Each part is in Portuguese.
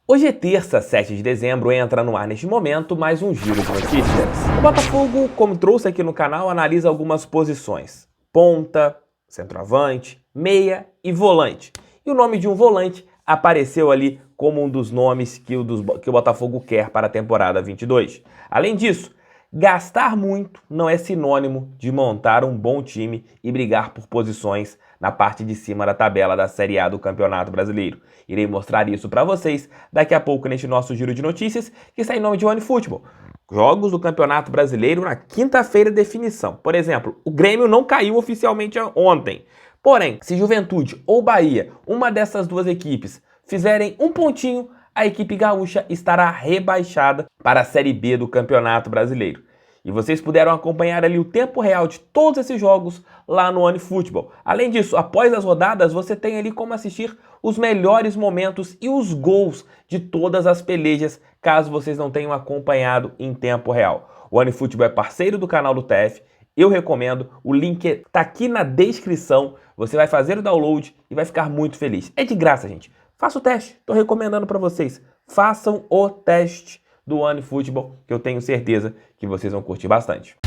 Hoje é terça, 7 de dezembro, entra no ar neste momento mais um giro de notícias. O Botafogo, como trouxe aqui no canal, analisa algumas posições: ponta, centroavante, meia e volante. E o nome de um volante apareceu ali como um dos nomes que o Botafogo quer para a temporada 22. Além disso, gastar muito não é sinônimo de montar um bom time e brigar por posições na parte de cima da tabela da Série A do Campeonato Brasileiro. Irei mostrar isso para vocês daqui a pouco neste nosso giro de notícias, que sai em nome de OneFootball. Jogos do Campeonato Brasileiro na quinta-feira, definição. Por exemplo, o Grêmio não caiu oficialmente ontem. Porém, se Juventude ou Bahia, uma dessas duas equipes, fizerem um pontinho, a equipe gaúcha estará rebaixada para a Série B do Campeonato Brasileiro. E vocês puderam acompanhar ali o tempo real de todos esses jogos lá no OneFootball. Além disso, após as rodadas, você tem ali como assistir os melhores momentos e os gols de todas as pelejas, caso vocês não tenham acompanhado em tempo real. O OneFootball é parceiro do canal do TF, eu recomendo, o link está aqui na descrição, você vai fazer o download e vai ficar muito feliz. É de graça, gente. Faça o teste, estou recomendando para vocês. Façam o teste do OneFootball, que eu tenho certeza que vocês vão curtir bastante.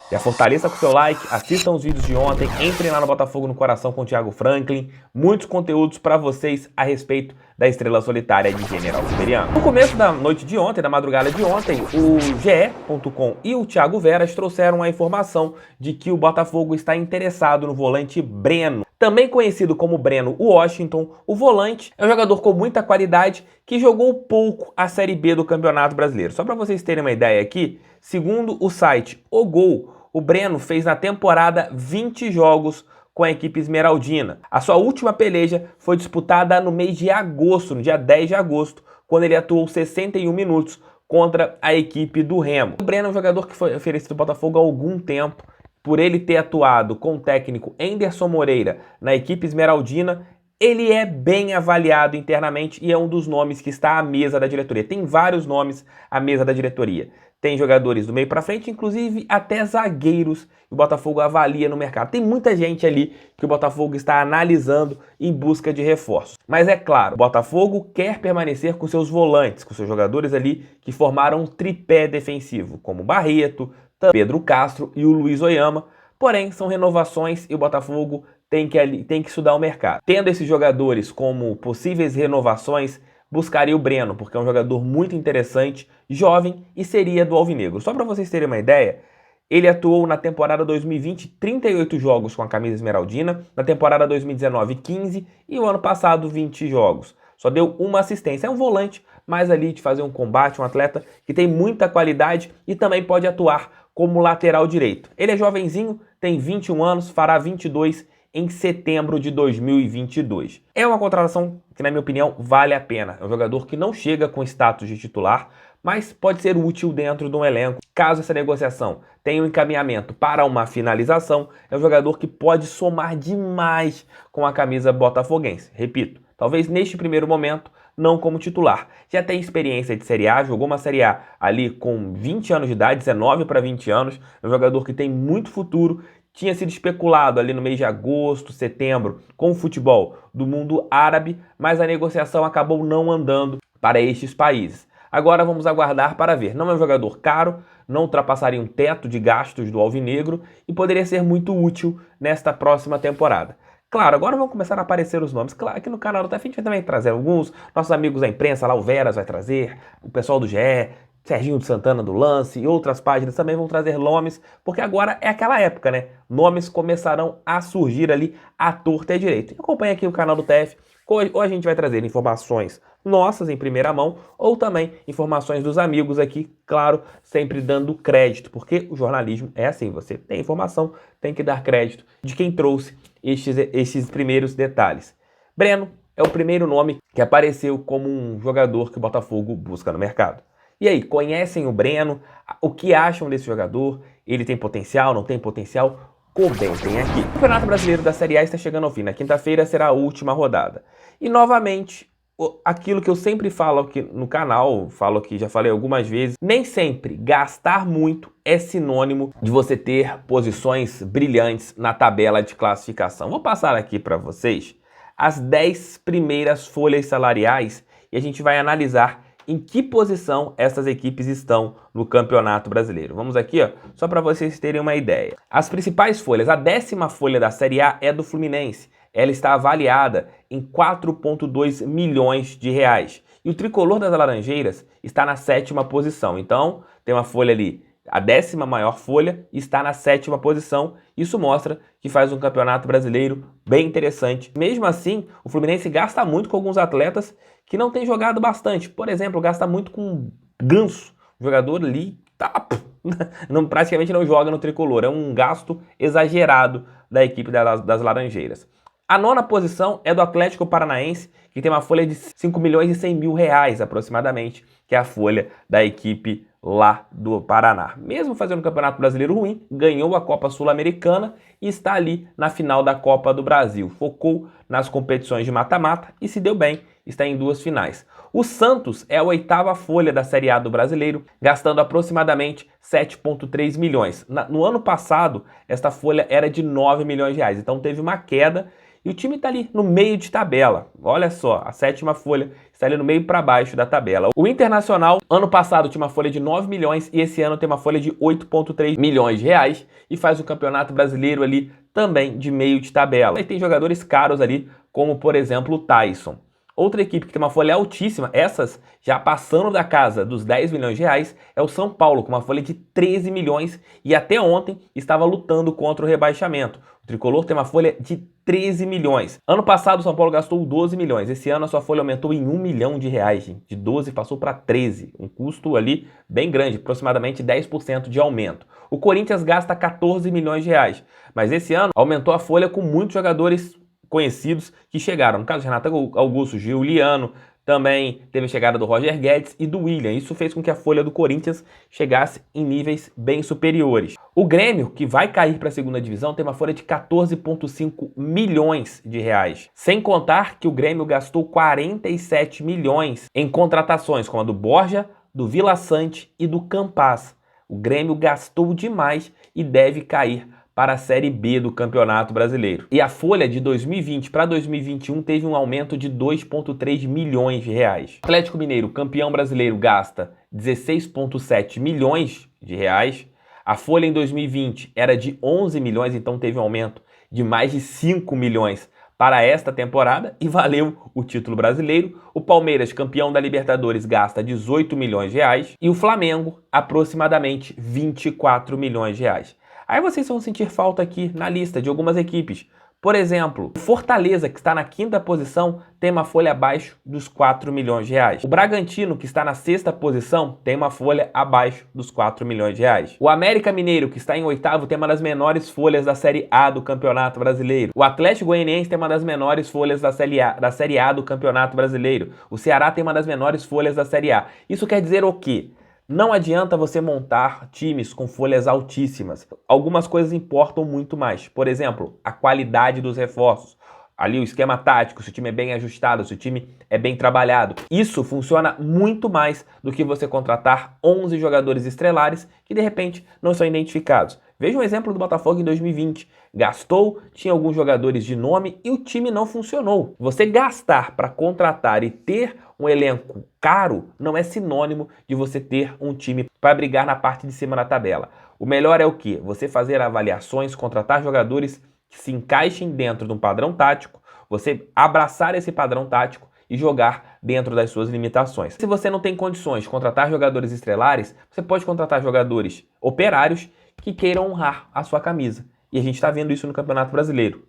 Já fortaleça com o seu like, assistam os vídeos de ontem, entrem lá no Botafogo no Coração com o Thiago Franklin, muitos conteúdos para vocês a respeito da estrela solitária de General Siberiano. No começo da noite de ontem, da madrugada de ontem, o GE.com e o Thiago Veras trouxeram a informação de que o Botafogo está interessado no volante Breno. Também conhecido como Breno Washington, o volante é um jogador com muita qualidade que jogou pouco a Série B do Campeonato Brasileiro. Só para vocês terem uma ideia aqui, segundo o site O Gol, o Breno fez na temporada 20 jogos com a equipe esmeraldina. A sua última peleja foi disputada no mês de agosto, no dia 10 de agosto, quando ele atuou 61 minutos contra a equipe do Remo. O Breno é um jogador que foi oferecido ao Botafogo há algum tempo, por ele ter atuado com o técnico Enderson Moreira na equipe esmeraldina. Ele é bem avaliado internamente e é um dos nomes que está à mesa da diretoria. Tem vários nomes à mesa da diretoria. Tem jogadores do meio para frente, inclusive até zagueiros, que o Botafogo avalia no mercado. Tem muita gente ali que o Botafogo está analisando em busca de reforços. Mas é claro, o Botafogo quer permanecer com seus volantes, com seus jogadores ali que formaram um tripé defensivo, como Barreto, Pedro Castro e o Luiz Oyama. Porém, são renovações e o Botafogo tem que estudar o mercado. Tendo esses jogadores como possíveis renovações, buscaria o Breno, porque é um jogador muito interessante, jovem e seria do Alvinegro. Só para vocês terem uma ideia, ele atuou na temporada 2020 38 jogos com a camisa esmeraldina, na temporada 2019 15 e o ano passado 20 jogos. Só deu uma assistência. É um volante, mas ali de fazer um combate, um atleta que tem muita qualidade e também pode atuar como lateral direito. Ele é jovenzinho, tem 21 anos, fará 22 em setembro de 2022. É uma contratação que, na minha opinião, vale a pena. É um jogador que não chega com status de titular, mas pode ser útil dentro de um elenco. Caso essa negociação tenha um encaminhamento para uma finalização, é um jogador que pode somar demais com a camisa botafoguense. Repito, talvez neste primeiro momento não como titular. Já tem experiência de Série A, jogou uma Série A ali com 20 anos de idade, 19 para 20 anos. É um jogador que tem muito futuro. Tinha sido especulado ali no mês de agosto, setembro, com o futebol do mundo árabe, mas a negociação acabou não andando para estes países. Agora vamos aguardar para ver. Não é um jogador caro, não ultrapassaria um teto de gastos do Alvinegro e poderia ser muito útil nesta próxima temporada. Claro, agora vão começar a aparecer os nomes. Claro, aqui no canal do TF a gente vai também trazer alguns. Nossos amigos da imprensa, lá o Veras vai trazer, o pessoal do GE, Serginho de Santana do Lance e outras páginas também vão trazer nomes, porque agora é aquela época, né? Nomes começarão a surgir ali à torta e à direita. Acompanhe aqui o canal do TF, ou a gente vai trazer informações nossas em primeira mão, ou também informações dos amigos aqui, claro, sempre dando crédito, porque o jornalismo é assim, você tem informação, tem que dar crédito de quem trouxe estes primeiros detalhes. Breno é o primeiro nome que apareceu como um jogador que o Botafogo busca no mercado. E aí, conhecem o Breno? O que acham desse jogador? Ele tem potencial, não tem potencial? Comentem aqui. O Campeonato Brasileiro da Série A está chegando ao fim. Na quinta-feira será a última rodada. E novamente, aquilo que eu sempre falo aqui no canal, falo aqui, já falei algumas vezes, nem sempre gastar muito é sinônimo de você ter posições brilhantes na tabela de classificação. Vou passar aqui para vocês as 10 primeiras folhas salariais e a gente vai analisar em que posição essas equipes estão no Campeonato Brasileiro. Vamos aqui, ó, só para vocês terem uma ideia. As principais folhas, a 10ª folha da Série A é do Fluminense. Ela está avaliada em 4,2 milhões de reais. E o tricolor das Laranjeiras está na 7ª posição. Então, tem uma folha ali, a 10ª maior folha, está na 7ª posição. Isso mostra que faz um campeonato brasileiro bem interessante. Mesmo assim, o Fluminense gasta muito com alguns atletas que não têm jogado bastante. Por exemplo, gasta muito com Ganso. O jogador ali praticamente não joga no tricolor. É um gasto exagerado da equipe das Laranjeiras. A 9ª posição é do Atlético Paranaense, que tem uma folha de 5 milhões e 100 mil reais aproximadamente, que é a folha da equipe lá do Paraná. Mesmo fazendo um campeonato brasileiro ruim, ganhou a Copa Sul-Americana e está ali na final da Copa do Brasil. Focou nas competições de mata-mata e se deu bem, está em 2 finais. O Santos é a 8ª folha da Série A do Brasileiro, gastando aproximadamente 7,3 milhões. No ano passado, esta folha era de 9 milhões de reais, então teve uma queda. E o time está ali no meio de tabela. Olha só, a 7ª folha está ali no meio para baixo da tabela. O Internacional, ano passado, tinha uma folha de 9 milhões e esse ano tem uma folha de 8,3 milhões de reais e faz o Campeonato Brasileiro ali também de meio de tabela. E tem jogadores caros ali, como por exemplo o Tyson. Outra equipe que tem uma folha altíssima, essas já passando da casa dos 10 milhões de reais, é o São Paulo, com uma folha de 13 milhões e até ontem estava lutando contra o rebaixamento. O tricolor tem uma folha de 13 milhões. Ano passado o São Paulo gastou 12 milhões. Esse ano a sua folha aumentou em 1 milhão de reais, gente. De 12 passou para 13. Um custo ali bem grande, aproximadamente 10% de aumento. O Corinthians gasta 14 milhões de reais. Mas esse ano aumentou a folha com muitos jogadores conhecidos que chegaram. No caso de Renato Augusto, Giuliano, também teve a chegada do Roger Guedes e do William. Isso fez com que a folha do Corinthians chegasse em níveis bem superiores. O Grêmio, que vai cair para a 2ª divisão, tem uma folha de 14,5 milhões de reais. Sem contar que o Grêmio gastou 47 milhões em contratações, como a do Borja, do Vila Sante e do Campas. O Grêmio gastou demais e deve cair para a Série B do Campeonato Brasileiro. E a folha de 2020 para 2021 teve um aumento de 2,3 milhões de reais. O Atlético Mineiro, campeão brasileiro, gasta 16,7 milhões de reais. A folha em 2020 era de 11 milhões, então teve um aumento de mais de 5 milhões para esta temporada e valeu o título brasileiro. O Palmeiras, campeão da Libertadores, gasta 18 milhões de reais e o Flamengo, aproximadamente 24 milhões de reais. Aí vocês vão sentir falta aqui na lista de algumas equipes. Por exemplo, o Fortaleza, que está na 5ª posição, tem uma folha abaixo dos 4 milhões de reais. O Bragantino, que está na 6ª posição, tem uma folha abaixo dos 4 milhões de reais. O América Mineiro, que está em 8º, tem uma das menores folhas da Série A do Campeonato Brasileiro. O Atlético Goianiense tem uma das menores folhas da Série A do Campeonato Brasileiro. O Ceará tem uma das menores folhas da Série A. Isso quer dizer o quê? Não adianta você montar times com folhas altíssimas. Algumas coisas importam muito mais. Por exemplo, a qualidade dos reforços. Ali o esquema tático, se o time é bem ajustado, se o time é bem trabalhado. Isso funciona muito mais do que você contratar 11 jogadores estrelares que de repente não são identificados. Veja um exemplo do Botafogo em 2020. Gastou, tinha alguns jogadores de nome e o time não funcionou. Você gastar para contratar e ter um elenco caro não é sinônimo de você ter um time para brigar na parte de cima da tabela. O melhor é o quê? Você fazer avaliações, contratar jogadores que se encaixem dentro de um padrão tático, você abraçar esse padrão tático e jogar dentro das suas limitações. Se você não tem condições de contratar jogadores estrelares, você pode contratar jogadores operários que queiram honrar a sua camisa. E a gente está vendo isso no Campeonato Brasileiro.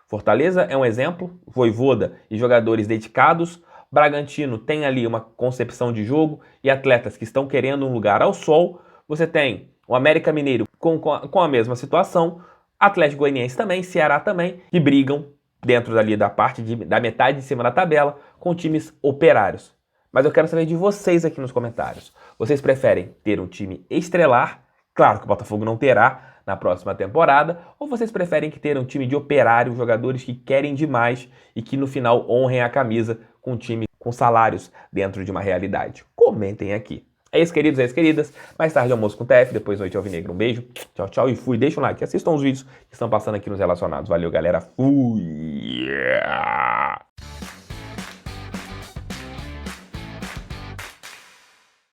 Fortaleza é um exemplo, Vojvoda e jogadores dedicados. Bragantino tem ali uma concepção de jogo e atletas que estão querendo um lugar ao sol. Você tem o América Mineiro com a mesma situação, Atlético Goianiense também, Ceará também, que brigam dentro dali da metade de cima da tabela com times operários. Mas eu quero saber de vocês aqui nos comentários. Vocês preferem ter um time estrelar? Claro que o Botafogo não terá na próxima temporada. Ou vocês preferem que ter um time de operários, jogadores que querem demais e que no final honrem a camisa com um time com salários dentro de uma realidade? Comentem aqui. É isso, queridos, é isso, queridas. Mais tarde almoço com o TF, depois noite alvinegro. Um beijo, tchau, tchau e fui. Deixa um like, assistam os vídeos que estão passando aqui nos relacionados. Valeu, galera. Fui!